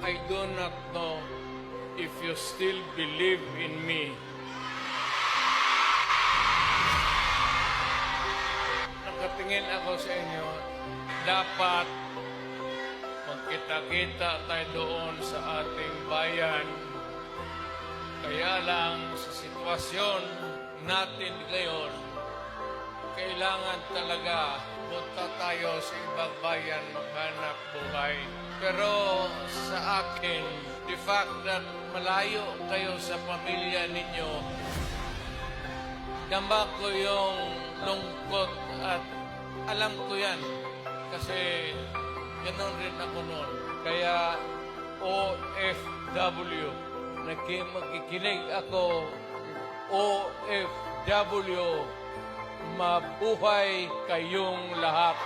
I do not know if you still believe in me. Nakatingin ako sa inyo, dapat magkita-kita tayo doon sa ating bayan. Kaya lang sa sitwasyon natin ngayon, kailangan talaga punta tayo sa ibang bayan maghanap buhay. Pero sa akin, the fact that malayo kayo sa pamilya ninyo, dama ko yung lungkot at alam ko yan. Kasi ganoon rin ako noon. Kaya OFW, magkikinig ako, OFW, mabuhay kayong lahat.